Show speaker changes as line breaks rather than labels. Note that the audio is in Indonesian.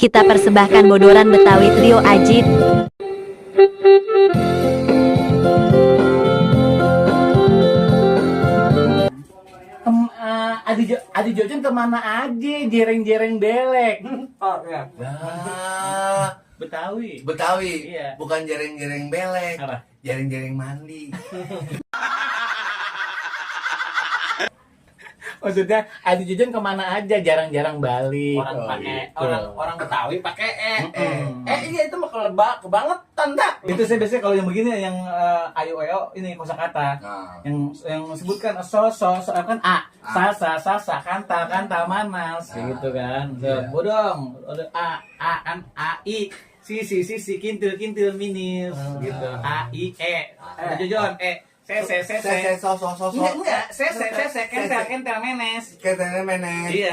Kita persembahkan Bodoran Betawi Trio Ajib.
Adi Jojon kemana aja? Jereng-jereng belek.
Oh iya.
Nah,
Betawi.
Betawi,
Iya.
bukan jereng-jereng belek,
Apa?
jereng-jereng mandi.
Maksudnya Adi Jojon kemana aja? Jarang-jarang balik.
Orang pakai
gitu.
orang Betawi pakai
Mm-mm.
iya itu mah kebangetan tak.
Itu saya biasanya kalau yang begini yang ayo ini kosakata
Nah,
yang sebutkan kan sa kanta manas gitu kan. Bodong a kan ai si kintil minis gitu. A I jojon se
so.
enggak se kentel menes.
Katanya menes.
Iya.